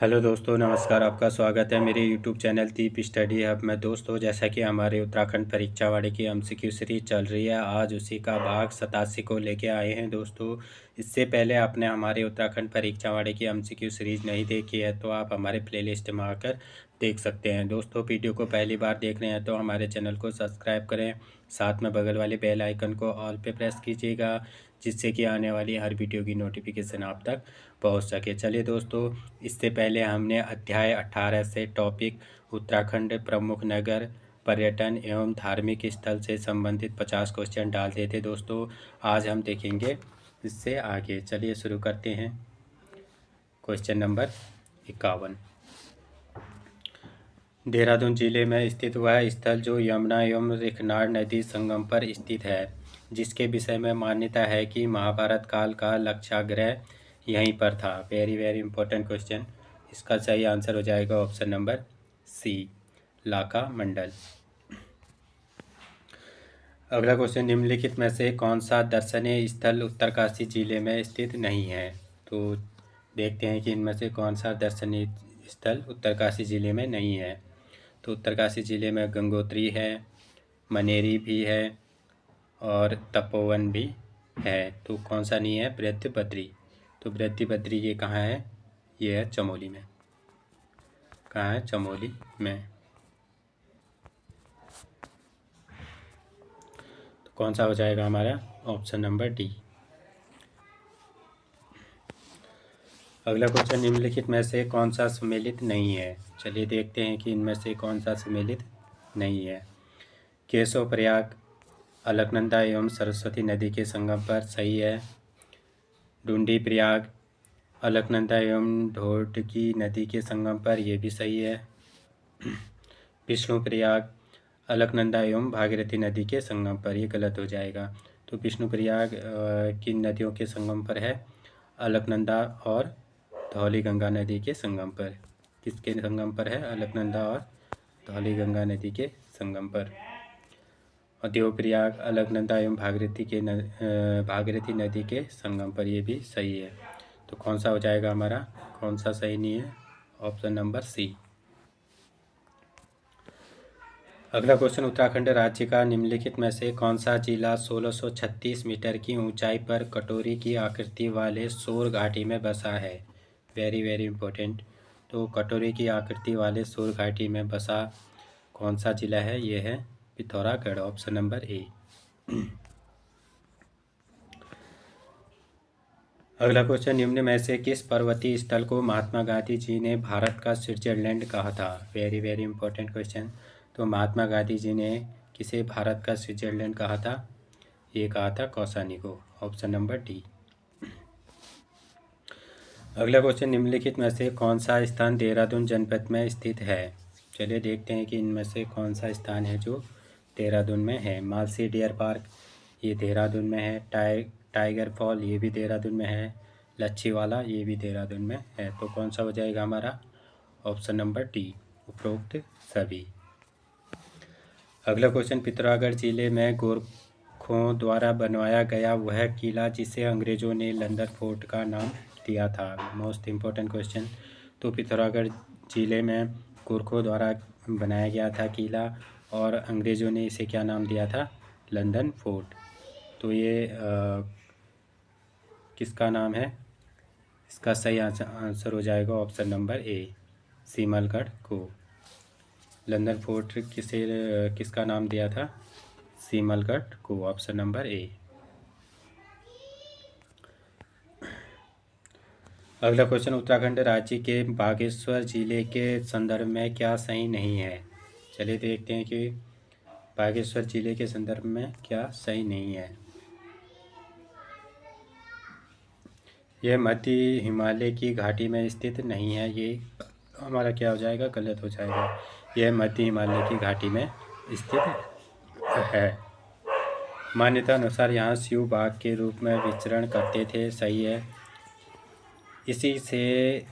Hello दोस्तों, नमस्कार। आपका स्वागत है मेरे यूट्यूब चैनल दीप स्टडी हब में। दोस्तों, जैसा कि हमारे उत्तराखंड परीक्षा वाले की एमसीक्यू सीरीज चल रही है, आज उसी का भाग 87 को लेके आए हैं। दोस्तों, इससे पहले आपने हमारे उत्तराखंड परीक्षा वाले की एमसीक्यू सीरीज नहीं देखी है तो आप हमारे प्लेलिस्ट में आकर देख सकते हैं। दोस्तों, वीडियो को पहली बार देख रहे हैं तो हमारे चैनल को सब्सक्राइब करें, साथ में बगल वाले बेल आइकन को ऑल पे प्रेस कीजिएगा, जिससे कि आने वाली हर वीडियो की नोटिफिकेशन आप तक पहुंच सके। चलिए दोस्तों, इससे पहले हमने अध्याय 18 से टॉपिक उत्तराखंड प्रमुख नगर, पर्यटन एवं धार्मिक स्थल से संबंधित 50 क्वेश्चन डाल दिए थे। दोस्तों, आज हम देखेंगे इससे आगे। चलिए शुरू करते हैं। Question number 51। देहरादून जिले में स्थित वह स्थल जो यमुना एवं रिखनार नदी संगम पर स्थित है, जिसके विषय में मान्यता है कि महाभारत काल का लक्षागृह यहीं पर था। Very very important question. इसका सही आंसर हो जाएगा ऑप्शन नंबर सी, लाका मंडल। अगला क्वेश्चन, निम्नलिखित में से कौन सा दर्शनीय स्थल उत्तरकाशी जिले में स्थित नहीं है? तो देखते हैं कि इनमें से कौन सा दर्शनीय स्थल उत्तरकाशी जिले में नहीं है। तो उत्तरकाशी ज़िले में गंगोत्री है, मनेरी भी है और तपोवन भी है। तो कौन सा नहीं है? बृहद्बद्री। तो बृहद्बद्री ये कहाँ है? ये है चमोली में। कहाँ है? चमोली में। तो कौन सा हो जाएगा हमारा? Option number D. अगला क्वेश्चन, निम्नलिखित में से कौन सा सम्मिलित नहीं है? चलिए देखते हैं कि इनमें से कौन सा सम्मिलित नहीं है। केशव प्रयाग अलकनंदा एवं सरस्वती नदी के संगम पर, सही है। डुंडी प्रयाग अलकनंदा एवं ढोडकी नदी के संगम पर, यह भी सही है। विष्णु प्रयाग अलकनंदा एवं भागीरथी नदी के संगम पर, यह गलत हो जाएगा। तो विष्णु प्रयाग किन नदियों के संगम पर है? अलकनंदा और धौलीगंगा नदी के संगम पर। किसके संगम पर है? अलकनंदा और धौलीगंगा नदी के संगम पर। और देवप्रयाग अलकनंदा एवं भागीरथी नदी के संगम पर, ये भी सही है। तो कौन सा हो जाएगा हमारा? कौन सा सही नहीं है? Option number C. अगला क्वेश्चन, उत्तराखंड राज्य का निम्नलिखित में से कौन सा जिला 1636 मीटर की ऊंचाई पर कटोरी की आकृति वाले सोर घाटी में बसा है? Very very important. तो कटोरी की आकृति वाले सोर घाटी में बसा कौन सा जिला है? ये है पिथौरागढ़। Option number A. अगला क्वेश्चन, निम्न में से किस पर्वतीय स्थल को महात्मा गांधी जी ने भारत का स्विट्जरलैंड कहा था? Very very important question. तो महात्मा गांधी जी ने किसे भारत का स्विट्जरलैंड कहा था? ये कहा था कौसानी को। Option number D. अगला क्वेश्चन, निम्नलिखित में से कौन सा स्थान देहरादून जनपद में स्थित है? चलिए देखते हैं कि इनमें से कौन सा स्थान है जो देहरादून में है। मालसी डियर पार्क, ये देहरादून में है। टाइगर फॉल, ये भी देहरादून में है। लच्छीवाला, ये भी देहरादून में है। तो कौन सा हो जाएगा हमारा? ऑप्शन नंबर डी, उपरोक्त सभी। अगला क्वेश्चन, पिथौरागढ़ जिले में गोरखों द्वारा बनवाया गया वह किला जिसे अंग्रेजों ने लंदन फोर्ट का नाम दिया था। Most important question. तो पिथौरागढ़ जिले में गोरखों द्वारा बनाया गया था किला और अंग्रेज़ों ने इसे क्या नाम दिया था? London fort. तो ये किसका नाम है? इसका सही आंसर हो जाएगा ऑप्शन नंबर ए, सीमलगढ़ को। लंदन फोर्ट किसका नाम दिया था? सीमलगढ़ को। Option number A. अगला क्वेश्चन, उत्तराखंड राज्य के बागेश्वर जिले के संदर्भ में क्या सही नहीं है? चलिए देखते हैं कि बागेश्वर जिले के संदर्भ में क्या सही नहीं है। यह मध्य हिमालय की घाटी में स्थित नहीं है। ये हमारा क्या हो जाएगा? गलत हो जाएगा। यह मध्य हिमालय की घाटी में स्थित है। मान्यता अनुसार यहाँ शिव बाघ के रूप में विचरण करते थे। सही है। इसी से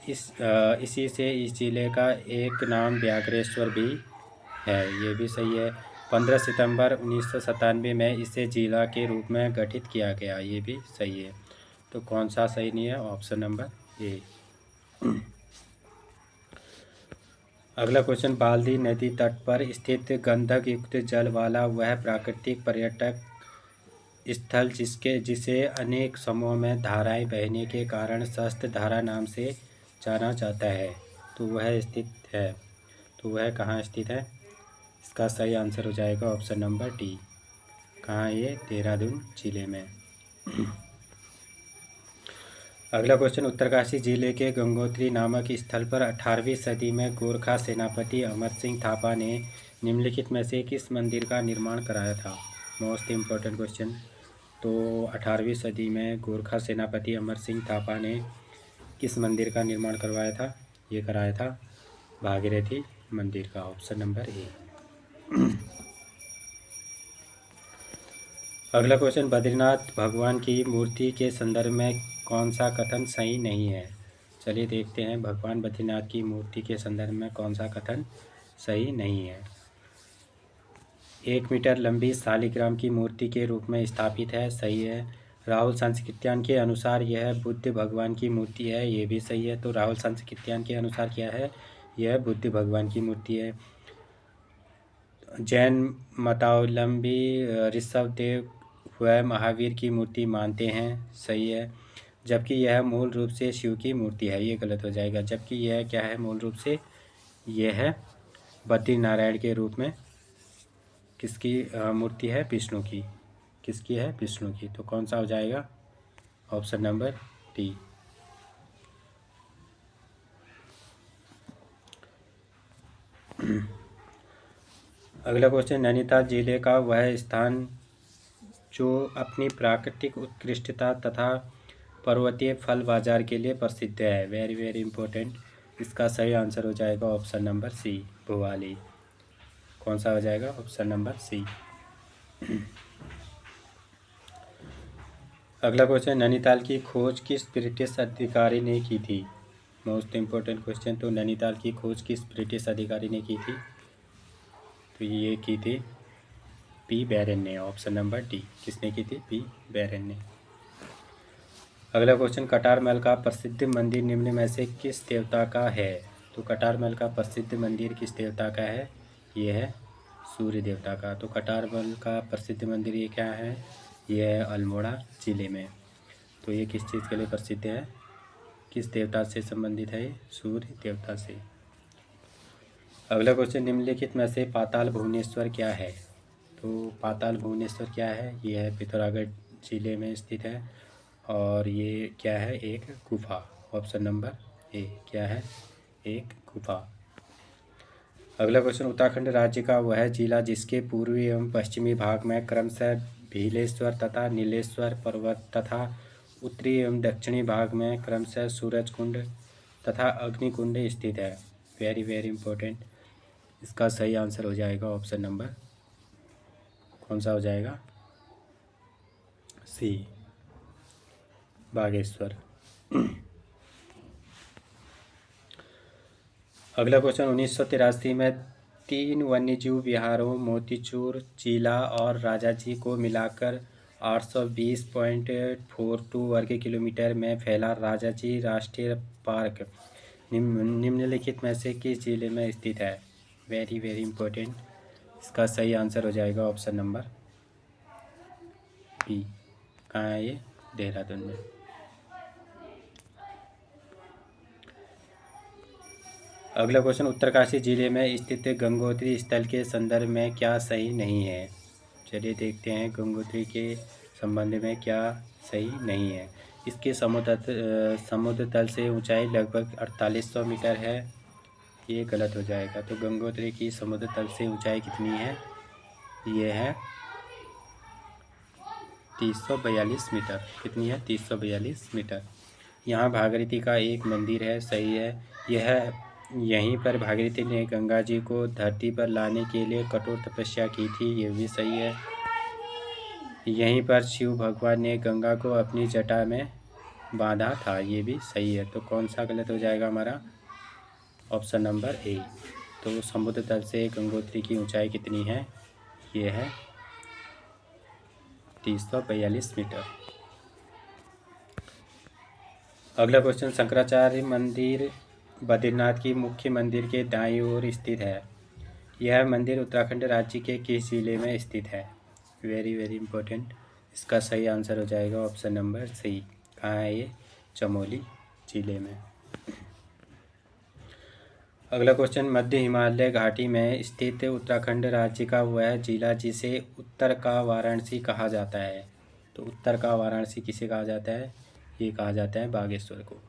इस जिले का एक नाम व्याघ्रेश्वर भी है। ये भी सही है। 15 सितंबर 1997 में इसे जिला के रूप में गठित किया गया। ये भी सही है। तो कौन सा सही नहीं है? Option number A. अगला क्वेश्चन, बाल्दी नदी तट पर स्थित गंधक युक्त जल वाला वह प्राकृतिक पर्यटक स्थल जिसे अनेक समूह में धाराएं बहने के कारण शस्त्र धारा नाम से जाना जाता है, तो वह स्थित है, तो वह कहाँ स्थित है? इसका सही आंसर हो जाएगा ऑप्शन नंबर डी। कहाँ ये? देहरादून जिले में। अगला क्वेश्चन, उत्तरकाशी जिले के गंगोत्री नामक स्थल पर 18वीं सदी में गोरखा सेनापति अमर सिंह थापा ने निम्नलिखित में से किस मंदिर का निर्माण कराया था? Most important question. तो 18वीं सदी में गोरखा सेनापति अमर सिंह थापा ने किस मंदिर का निर्माण करवाया था? ये कराया था भागीरथी मंदिर का, ऑप्शन नंबर ए। अगला क्वेश्चन, बद्रीनाथ भगवान की मूर्ति के संदर्भ में कौन सा कथन सही नहीं है? चलिए देखते हैं, भगवान बद्रीनाथ की मूर्ति के संदर्भ में कौन सा कथन सही नहीं है। 1 मीटर लंबी शालिग्राम की मूर्ति के रूप में स्थापित है, सही है। राहुल संस्कृत्यान के अनुसार यह बुद्ध भगवान की मूर्ति है, ये भी सही है। तो राहुल संस्कृत्यान के अनुसार क्या है? यह बुद्ध भगवान की मूर्ति है। जैन मतावलंबी ऋषभदेव वह महावीर की मूर्ति मानते हैं, सही है। जबकि यह मूल रूप से शिव की मूर्ति है, ये गलत हो जाएगा। जबकि यह क्या है? मूल रूप से यह है बद्रीनारायण के रूप में किसकी मूर्ति है? विष्णु की। किसकी है? विष्णु की। तो कौन सा हो जाएगा? Option number D. अगला क्वेश्चन, नैनीताल जिले का वह स्थान जो अपनी प्राकृतिक उत्कृष्टता तथा पर्वतीय फल बाजार के लिए प्रसिद्ध है, वेरी वेरी इंपॉर्टेंट। इसका सही आंसर हो जाएगा ऑप्शन नंबर सी, भुवाली। कौन सा हो जाएगा? Option number C. अगला क्वेश्चन, नैनीताल की खोज किस ब्रिटिश अधिकारी ने की थी? Most important question. तो नैनीताल की खोज किस ब्रिटिश अधिकारी ने की थी? तो ये की थी पी बैरन ने, ऑप्शन नंबर डी। किसने की थी? पी बैरन ने। अगला क्वेश्चन, कटार महल का प्रसिद्ध मंदिर निम्न में से किस देवता का है? तो कटार महल का प्रसिद्ध मंदिर किस देवता का है? ये है सूर्य देवता का। तो कटार महल का प्रसिद्ध मंदिर ये क्या है? ये है अल्मोड़ा जिले में। तो ये किस चीज़ के लिए प्रसिद्ध है? किस देवता से संबंधित है? सूर्य देवता से। अगला क्वेश्चन, निम्नलिखित में से पाताल भुवनेश्वर क्या है? तो पाताल भुवनेश्वर क्या है? ये है पिथौरागढ़ जिले में स्थित है, और ये क्या है? एक गुफा। ऑप्शन नंबर ए क्या है? एक गुफा। अगला क्वेश्चन, उत्तराखंड राज्य का वह जिला जिसके पूर्वी एवं पश्चिमी भाग में क्रमशः भीलेश्वर तथा नीलेश्वर पर्वत तथा उत्तरी एवं दक्षिणी भाग में क्रमशः सूरज कुंड तथा अग्निकुंड स्थित है, वेरी वेरी इंपॉर्टेंट। इसका सही आंसर हो जाएगा ऑप्शन नंबर, कौन सा हो जाएगा? सी, बागेश्वर। अगला क्वेश्चन, 1983 में 3 वन्यजीव विहारों मोतीचूर, चीला और राजाजी को मिलाकर 820.42 वर्ग किलोमीटर में फैला राजाजी राष्ट्रीय पार्क निम्नलिखित में से किस जिले में स्थित है? Very very important. इसका सही आंसर हो जाएगा ऑप्शन नंबर बी। कहाँ है ये? देहरादून में। अगला क्वेश्चन, उत्तरकाशी जिले में स्थित गंगोत्री स्थल के संदर्भ में क्या सही नहीं है? चलिए देखते हैं गंगोत्री के संबंध में क्या सही नहीं है। इसके समुद्र तल से ऊंचाई लगभग 4800 मीटर है, ये गलत हो जाएगा। तो गंगोत्री की समुद्र तल से ऊंचाई कितनी है? ये है 342 मीटर। कितनी है? 342 मीटर। यहाँ भागीरथी का एक मंदिर है, सही है। यहीं पर भागीरथी ने गंगा जी को धरती पर लाने के लिए कठोर तपस्या की थी, ये भी सही है। यहीं पर शिव भगवान ने गंगा को अपनी जटा में बांधा था, ये भी सही है। तो कौन सा गलत हो जाएगा हमारा? Option number A. तो समुद्र तल से गंगोत्री की ऊंचाई कितनी है? ये है 342 मीटर। अगला क्वेश्चन, शंकराचार्य मंदिर बद्रीनाथ की मुख्य मंदिर के दाईं ओर स्थित है? यह मंदिर उत्तराखंड राज्य के किस जिले में स्थित है? Very very important. इसका सही आंसर हो जाएगा ऑप्शन नंबर सी। कहाँ है ये? चमोली जिले में। अगला क्वेश्चन, मध्य हिमालय घाटी में स्थित उत्तराखंड राज्य का वह जिला जिसे उत्तर का वाराणसी कहा जाता है। तो उत्तर का वाराणसी किसे कहा जाता है? ये कहा जाता है बागेश्वर को।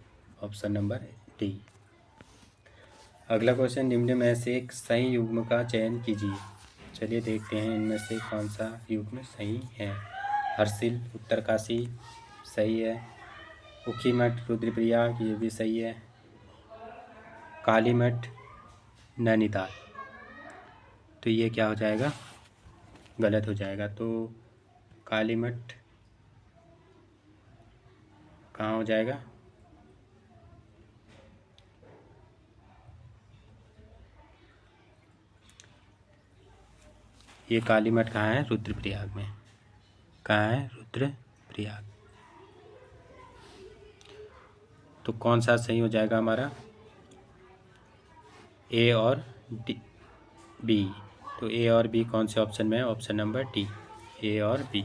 Option number D. अगला क्वेश्चन, निम्न में से एक सही युग्म का चयन कीजिए। चलिए देखते हैं इनमें से कौन सा युग्म सही है। हर्षिल उत्तरकाशी सही है। ऊखीमठ रुद्रप्रयाग ये भी सही है। कालीमठ नैनीताल, तो ये क्या हो जाएगा? गलत हो जाएगा। तो कालीमठ कहाँ हो जाएगा? ये कालीमठ कहाँ है? रुद्रप्रयाग में। कहाँ है? रुद्रप्रयाग। तो कौन सा सही हो जाएगा हमारा? ए और डी, बी। तो ए और बी कौन से ऑप्शन में है? ऑप्शन नंबर डी, ए और बी।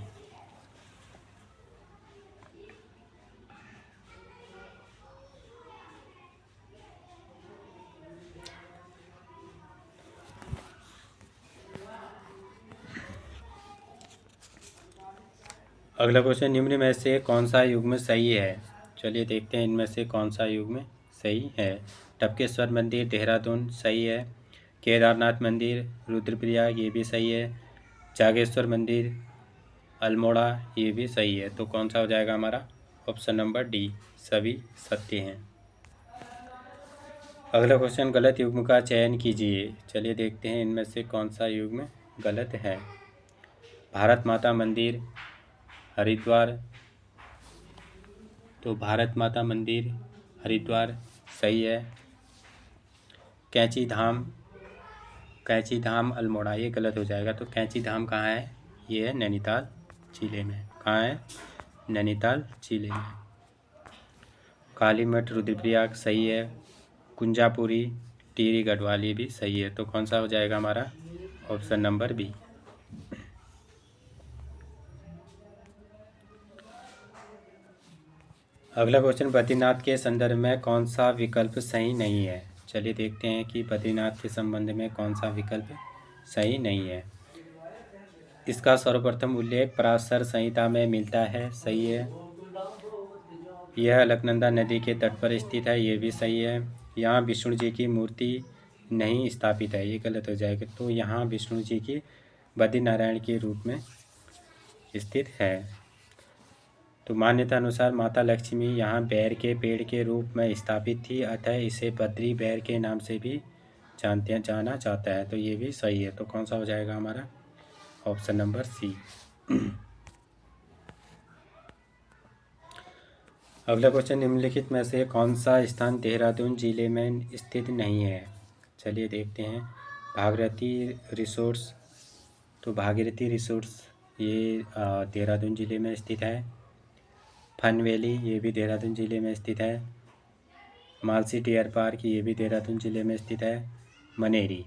अगला क्वेश्चन, निम्न में से कौन सा युग्म सही है? चलिए देखते हैं इनमें से कौन सा युग्म सही है। टपकेश्वर मंदिर देहरादून सही है। केदारनाथ मंदिर रुद्रप्रयाग ये भी सही है। जागेश्वर मंदिर अल्मोड़ा ये भी सही है। तो कौन सा हो जाएगा हमारा? ऑप्शन नंबर डी, सभी सत्य हैं। अगला क्वेश्चन, गलत युग्म का चयन कीजिए। चलिए देखते हैं इनमें से कौन सा युग्म गलत है। भारत माता मंदिर हरिद्वार, तो भारत माता मंदिर हरिद्वार सही है। कैंची धाम अल्मोड़ा ये गलत हो जाएगा। तो कैंची धाम कहाँ है? ये है नैनीताल जिले में। कहाँ है? नैनीताल जिले में। कालीमठ रुद्रप्रयाग सही है। कुंजापुरी टिहरी गढ़वाल ये भी सही है। तो कौन सा हो जाएगा हमारा? Option number B. अगला क्वेश्चन, बद्रीनाथ के संदर्भ में कौन सा विकल्प सही नहीं है? चलिए देखते हैं कि बद्रीनाथ के संबंध में कौन सा विकल्प सही नहीं है। इसका सर्वप्रथम उल्लेख पराशर संहिता में मिलता है सही है। यह अलकनंदा नदी के तट पर स्थित है ये भी सही है। यहाँ विष्णु जी की मूर्ति नहीं स्थापित है ये गलत हो जाएगा। तो यहाँ विष्णु जी की बद्रीनारायण के रूप में स्थित है। तो मान्यता अनुसार माता लक्ष्मी यहाँ बैर के पेड़ के रूप में स्थापित थी, अतः इसे बद्री बैर के नाम से भी जाना जाता है। तो ये भी सही है। तो कौन सा हो जाएगा हमारा? Option number C. अगला क्वेश्चन, निम्नलिखित में से कौन सा स्थान देहरादून जिले में स्थित नहीं है? चलिए देखते हैं। भागीरथी रिसोर्स, तो भागीरथी रिसोर्स ये देहरादून जिले में स्थित है। फन वैली ये भी देहरादून जिले में स्थित है। मालसी डियर पार्क ये भी देहरादून जिले में स्थित है। मनेरी,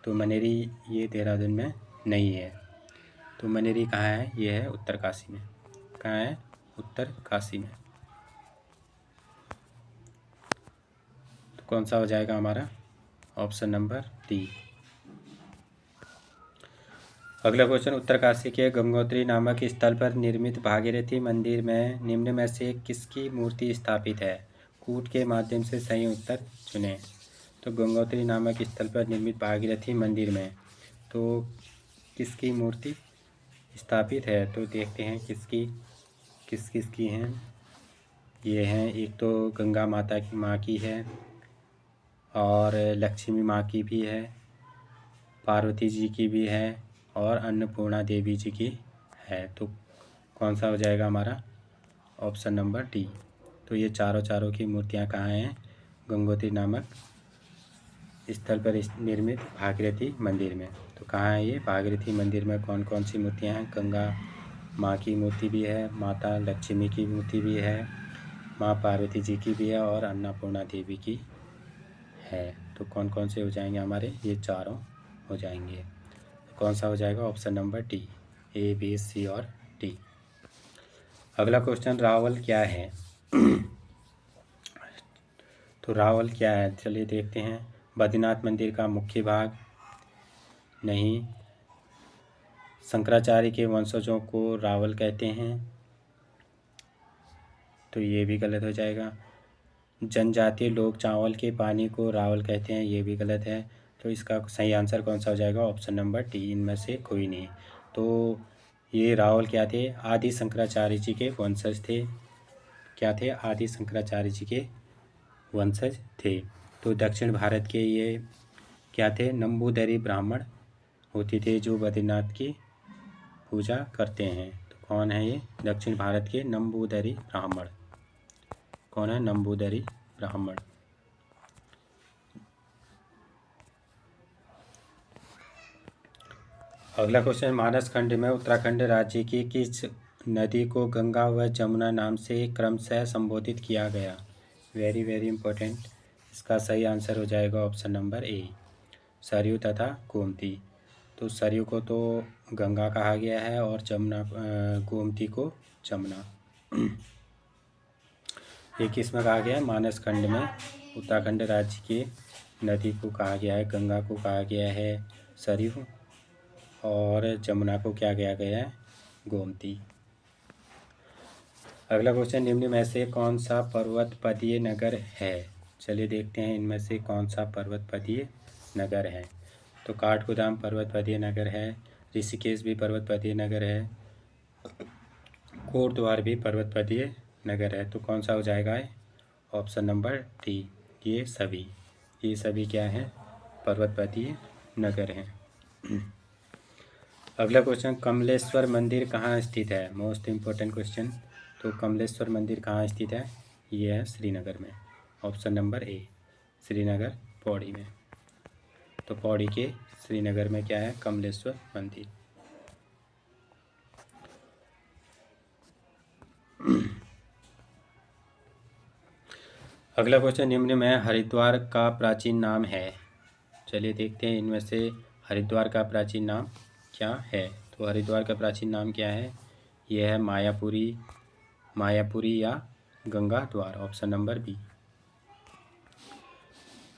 तो मनेरी ये देहरादून में नहीं है। तो मनेरी कहाँ है? ये है उत्तरकाशी में। कहाँ है? उत्तरकाशी में। तो कौन सा हो जाएगा हमारा? Option number D. अगला क्वेश्चन, उत्तरकाशी के गंगोत्री नामक स्थल पर निर्मित भागीरथी मंदिर में निम्न में से किसकी मूर्ति स्थापित है? कूट के माध्यम से सही उत्तर चुनें। तो गंगोत्री नामक स्थल पर निर्मित भागीरथी मंदिर में तो किसकी मूर्ति स्थापित है? तो देखते हैं किसकी हैं। ये हैं, एक तो गंगा माता की माँ की है और लक्ष्मी माँ की भी है, पार्वती जी की भी है और अन्नपूर्णा देवी जी की है। तो कौन सा हो जाएगा हमारा? Option number D. तो ये चारों की मूर्तियाँ कहाँ हैं? गंगोत्री नामक स्थल पर निर्मित भागीरथी मंदिर में। तो कहाँ है ये? भागीरथी मंदिर में कौन कौन सी मूर्तियाँ हैं? गंगा माँ की मूर्ति भी है, माता लक्ष्मी की मूर्ति भी है, माँ पार्वती जी की भी है और अन्नपूर्णा देवी की है। तो कौन कौन से हो जाएंगे हमारे, ये चारों हो जाएंगे। कौन सा हो जाएगा, option number D, A B C और डी। अगला क्वेश्चन, रावल क्या है? तो रावल क्या है, चलिए देखते हैं। बद्रीनाथ मंदिर का मुख्य भाग, नहीं। शंकराचार्य के वंशजों को रावल कहते हैं, तो ये भी गलत हो जाएगा। जनजातीय लोग चावल के पानी को रावल कहते हैं, ये भी गलत है। तो इसका सही आंसर कौन सा हो जाएगा, ऑप्शन नंबर डी, इनमें से कोई नहीं। तो ये रावल क्या थे, आदि शंकराचार्य जी के वंशज थे। क्या थे, आदि शंकराचार्य जी के वंशज थे। तो दक्षिण भारत के ये क्या थे, नंबूदरी ब्राह्मण होते थे जो बद्रीनाथ की पूजा करते हैं। तो कौन है ये, दक्षिण भारत के नंबूदरी ब्राह्मण। कौन है, नंबूदरी ब्राह्मण। अगला क्वेश्चन, मानस खंड में उत्तराखंड राज्य की किस नदी को गंगा व जमुना नाम से क्रमशः संबोधित किया गया? Very very important. इसका सही आंसर हो जाएगा ऑप्शन नंबर ए, सरयू तथा गोमती। तो सरयू को तो गंगा कहा गया है और जमुना, गोमती को जमुना। ये किस में कहा गया है, मानस खंड में उत्तराखंड राज्य की नदी को कहा गया है, गंगा को कहा गया है सरयू, और जमुना को क्या किया गया है, गोमती। अगला क्वेश्चन, निम्न में से कौन सा पर्वतपदीय नगर है? चलिए देखते हैं इनमें से कौन सा पर्वतपदीय नगर है। तो काठगोदाम पर्वतपदीय नगर है, ऋषिकेश भी पर्वतपदीय नगर है, कोटद्वार भी पर्वतपदीय नगर है। तो कौन सा हो जाएगा, ऑप्शन नंबर डी, ये सभी क्या हैं, पर्वतपदीय नगर हैं। अगला क्वेश्चन, कमलेश्वर मंदिर कहाँ स्थित है? Most important question. तो कमलेश्वर मंदिर कहाँ स्थित है, ये है श्रीनगर में, option number A, Srinagar Pauri में। तो पौड़ी के श्रीनगर में क्या है, कमलेश्वर मंदिर। अगला क्वेश्चन, निम्न में हरिद्वार का प्राचीन नाम है? चलिए देखते हैं इनमें से हरिद्वार का प्राचीन नाम क्या है। तो हरिद्वार का प्राचीन नाम क्या है, यह है मायापुरी या गंगा द्वार, ऑप्शन नंबर बी।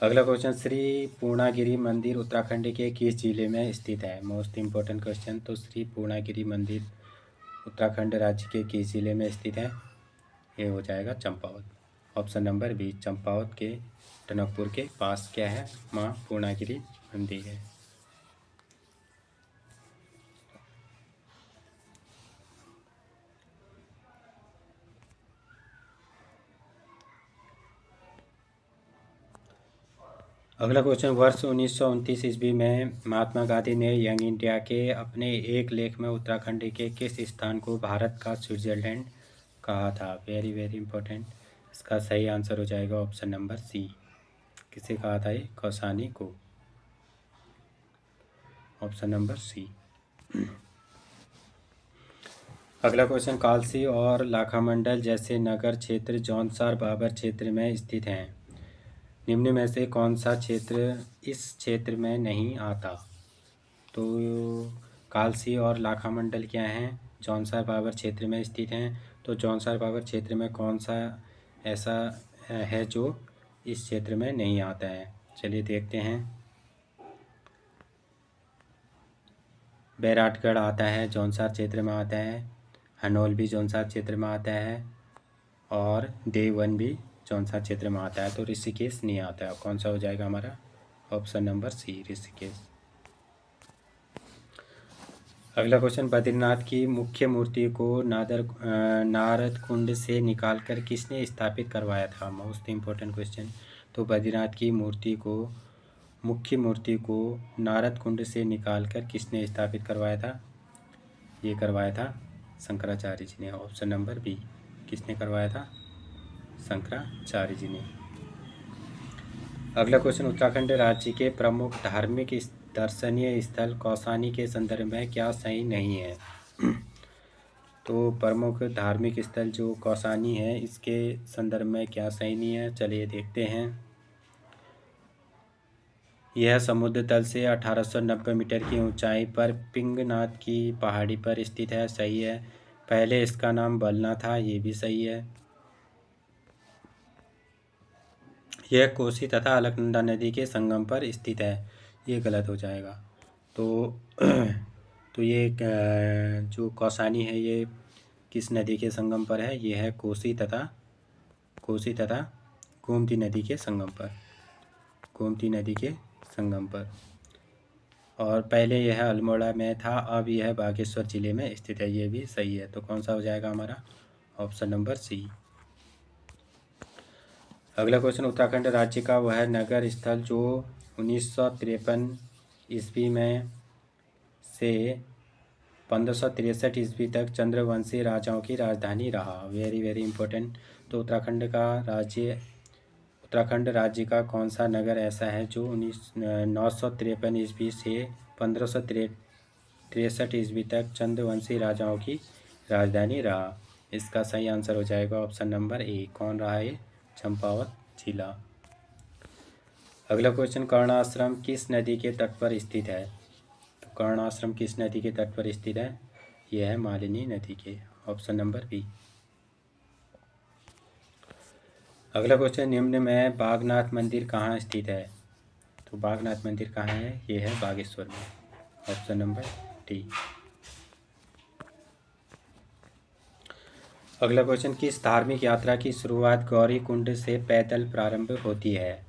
अगला क्वेश्चन, श्री पूर्णागिरि मंदिर उत्तराखंड के किस जिले में स्थित है? Most important question. तो श्री पूर्णागिरि मंदिर उत्तराखंड राज्य के किस जिले में स्थित है? ये हो जाएगा Champawat, option number B, Champawat के टनकपुर के पास क्या है, माँ पूर्णागिरि मंदिर है। अगला क्वेश्चन, वर्ष 1929 ईस्वी में महात्मा गांधी ने यंग इंडिया के अपने एक लेख में उत्तराखंड के किस स्थान को भारत का स्विट्जरलैंड कहा था? Very very important. इसका सही आंसर हो जाएगा ऑप्शन नंबर सी, किसे कहा था ये, कौसानी को, ऑप्शन नंबर सी। अगला क्वेश्चन, कालसी और लाखामंडल जैसे नगर क्षेत्र जौनसार बाबर क्षेत्र में स्थित हैं। निम्न में से कौन सा क्षेत्र इस क्षेत्र में नहीं आता? तो कालसी और लाखामंडल क्या हैं, जौनसार बाबर क्षेत्र में स्थित हैं। तो जौनसार बाबर क्षेत्र में कौन सा ऐसा है जो इस क्षेत्र में नहीं आता है? चलिए देखते हैं। बैराटगढ़ आता है, जौनसार क्षेत्र में आता है, हनोल भी जौनसार क्षेत्र में आता है, और देववन भी जौनसार क्षेत्र में आता है। तो ऋषिकेश नहीं आता है। कौन सा हो जाएगा हमारा, ऑप्शन नंबर सी, ऋषिकेश। अगला क्वेश्चन, बद्रीनाथ की मुख्य मूर्ति को नारद कुंड से निकालकर किसने स्थापित करवाया था? Most important question. तो बद्रीनाथ की मुख्य मूर्ति को नारद कुंड से निकालकर किसने स्थापित करवाया था? ये करवाया था शंकराचार्य जी ने, ऑप्शन नंबर बी, किसने करवाया था, शंकराचार्य जी ने। अगला क्वेश्चन, उत्तराखंड राज्य के प्रमुख धार्मिक दर्शनीय स्थल कौसानी के संदर्भ में क्या सही नहीं है? तो प्रमुख धार्मिक स्थल जो कौसानी है, इसके संदर्भ में क्या सही नहीं है, चलिए देखते हैं। यह समुद्र तल से 1890 मीटर की ऊंचाई पर पिंगनाथ की पहाड़ी पर स्थित है। सही है। पहले इसका नाम बलना था। ये भी सही है। यह कोसी तथा अलकनंदा नदी के संगम पर स्थित है। ये गलत हो जाएगा। तो तो ये जो कौसानी है ये किस नदी के संगम पर है? ये है कोसी तथा गोमती नदी के संगम पर। गोमती नदी के संगम पर। और पहले यह अल्मोड़ा में था, अब यह बागेश्वर जिले में स्थित है। ये भी सही है। तो कौन सा हो जाएगा हमारा? Option number C. अगला क्वेश्चन, उत्तराखंड राज्य का वह नगर स्थल जो 1953 ईस्वी में से 1563 ईस्वी तक चंद्रवंशी राजाओं की राजधानी रहा। Very very important. तो उत्तराखंड राज्य का कौन सा नगर ऐसा है जो 953 ईस्वी से 1563 ईस्वी तक चंद्रवंशी राजाओं की राजधानी रहा? इसका सही आंसर हो जाएगा ऑप्शन नंबर ए। कौन रहा है? चंपावत जिला। अगला क्वेश्चन, कर्ण आश्रम किस नदी के तट पर स्थित है? तो कर्ण आश्रम किस नदी के तट पर स्थित है? यह है मालिनी नदी के। Option number B. अगला क्वेश्चन, निम्न में बागनाथ मंदिर कहाँ स्थित है? तो बागनाथ मंदिर कहाँ है? ये है बागेश्वर में। Option number D. अगला क्वेश्चन, किस धार्मिक यात्रा की शुरुआत गौरी कुंड से पैदल प्रारंभ होती है?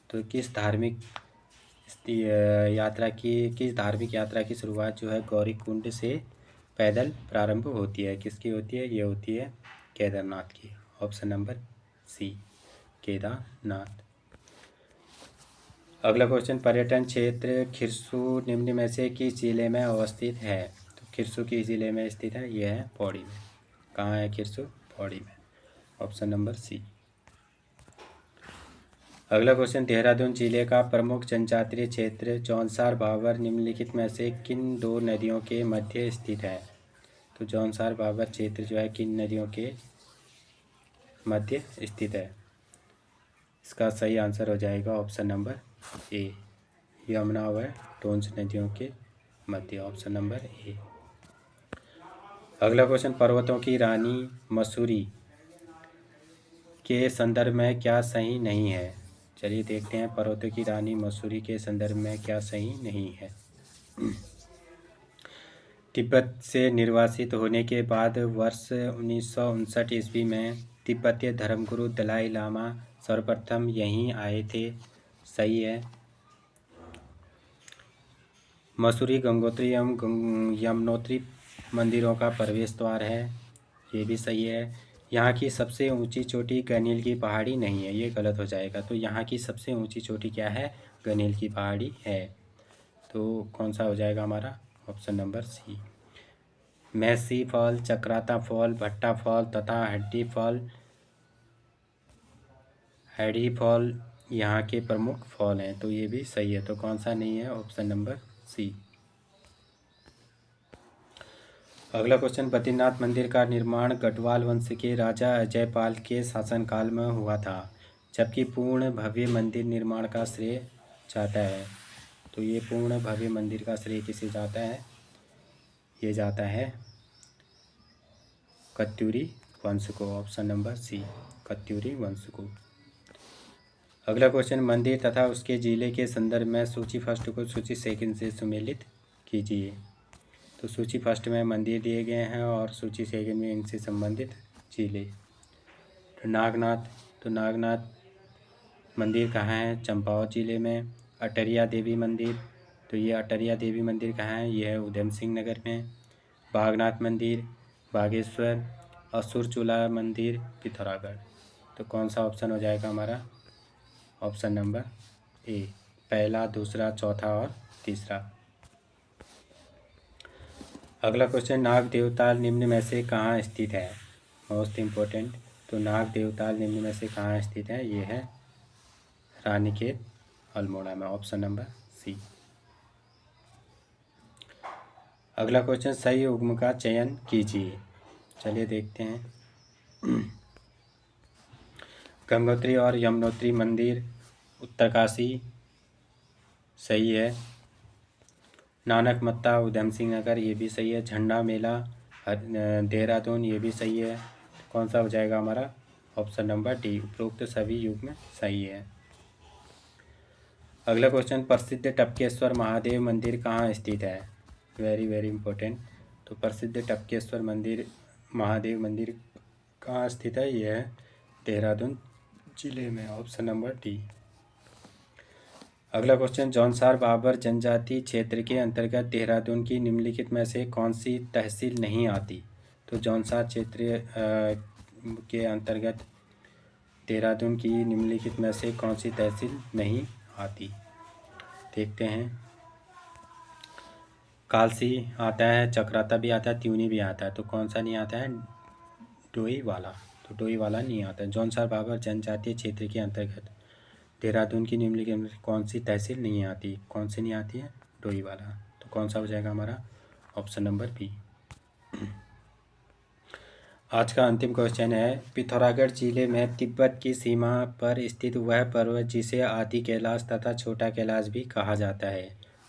तो किस धार्मिक यात्रा की शुरुआत जो है गौरी कुंड से पैदल प्रारंभ होती है? किसकी होती है? ये होती है केदारनाथ की। Option number C, Kedarnath. अगला क्वेश्चन, पर्यटन क्षेत्र खिरसू निम्न में से किस जिले में अवस्थित है? तो खिरसू किस जिले में स्थित है? यह है पौड़ी में। कहाँ है खिरसू? पौड़ी में। Option number C. अगला क्वेश्चन, देहरादून जिले का प्रमुख जनजातीय क्षेत्र जौनसार भाबर निम्नलिखित में से किन दो नदियों के मध्य स्थित है? तो जौनसार भाबर क्षेत्र जो है किन नदियों के मध्य स्थित है? इसका सही आंसर हो जाएगा ऑप्शन नंबर ए, यमुना व टोंस नदियों के मध्य। Option number A. अगला क्वेश्चन, पर्वतों की रानी मसूरी के संदर्भ में क्या सही नहीं है? चलिए देखते हैं पर्वतों की रानी मसूरी के संदर्भ में क्या सही नहीं है। तिब्बत से निर्वासित होने के बाद वर्ष 1959 ईस्वी में तिब्बतीय धर्मगुरु दलाई लामा सर्वप्रथम यहीं आए थे। सही है। मसूरी गंगोत्री एवं यमुनोत्री मंदिरों का प्रवेश द्वार है। ये भी सही है। यहाँ की सबसे ऊंची चोटी गनील की पहाड़ी नहीं है। ये गलत हो जाएगा। तो यहाँ की सबसे ऊंची चोटी क्या है? गनील की पहाड़ी है। तो कौन सा हो जाएगा हमारा? Option number C. Mossy fall, Chakrata fall, Bhatta fall तथा हैडी फॉल यहाँ के प्रमुख फॉल हैं। तो ये भी सही है। तो कौन सा नहीं है? Option number C. अगला क्वेश्चन, बद्रीनाथ मंदिर का निर्माण गढ़वाल वंश के राजा अजयपाल के शासनकाल में हुआ था, जबकि पूर्ण भव्य मंदिर निर्माण का श्रेय जाता है। तो ये पूर्ण भव्य मंदिर का श्रेय किसे जाता है? ये जाता है कत्यूरी वंश को। ऑप्शन नंबर सी, कत्यूरी वंश को। अगला क्वेश्चन, मंदिर तथा उसके जिले के संदर्भ में सूची फर्स्ट को सूची सेकंड से सुमेलित कीजिए। तो सूची फर्स्ट में मंदिर दिए गए हैं और सूची सेकंड में इनसे संबंधित जिले। तो नागनाथ मंदिर कहाँ है? चंपावत जिले में। अटरिया देवी मंदिर, तो ये अटरिया देवी मंदिर कहाँ है? यह है उधम सिंह नगर में। बागनाथ मंदिर बागेश्वर। असुरचूला मंदिर पिथौरागढ़। तो कौन सा ऑप्शन हो जाएगा हमारा? ऑप्शन नंबर ए, पहला, दूसरा, चौथा और तीसरा। अगला क्वेश्चन, नाग देवताल निम्न में से कहाँ स्थित है? Most important. तो नाग देवताल निम्न में से कहाँ स्थित है? ये है रानीखेत अल्मोड़ा में। Option number C. अगला क्वेश्चन, सही उद्गम का चयन कीजिए। चलिए देखते हैं। गंगोत्री और यमुनोत्री मंदिर उत्तरकाशी सही है। नानक मत्ता उधम सिंह नगर, ये भी सही है। झंडा मेला देहरादून, ये भी सही है। कौन सा हो जाएगा हमारा? ऑप्शन नंबर डी, उपरोक्त सभी युग्म सही है। अगला क्वेश्चन, प्रसिद्ध टपकेश्वर महादेव मंदिर कहाँ स्थित है? Very very important. तो प्रसिद्ध टपकेश्वर मंदिर, महादेव मंदिर कहाँ स्थित है? ये है देहरादून जिले में, ऑप्शन नंबर डी। अगला क्वेश्चन, जौनसार बाबर जनजाति क्षेत्र के अंतर्गत देहरादून की निम्नलिखित में से कौन सी तहसील नहीं आती? तो जौनसार क्षेत्र के अंतर्गत देहरादून की निम्नलिखित में से कौन सी तहसील नहीं आती? देखते हैं। कालसी आता है, चक्राता भी आता है, त्यूनी भी आता है, तो कौन सा नहीं आता है? डोईवाला। तो डोईवाला नहीं आता है। जौनसार बाबर जनजातीय क्षेत्र के अंतर्गत देहरादून की निम्नलिखित में कौन सी तहसील नहीं आती? कौन सी नहीं आती है? डोईवाला। तो कौन सा हो जाएगा हमारा? Option number B. आज का अंतिम क्वेश्चन है, पिथौरागढ़ जिले में तिब्बत की सीमा पर स्थित वह पर्वत जिसे आदि कैलाश तथा छोटा कैलाश भी कहा जाता है।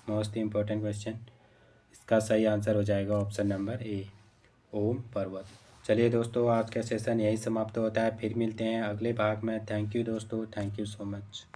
Most important question. इसका सही आंसर हो जाएगा ऑप्शन नंबर ए, ओम पर्वत। चलिए दोस्तों, आज का सेशन यही समाप्त होता है। फिर मिलते हैं अगले भाग में। थैंक यू दोस्तों, थैंक यू सो मच।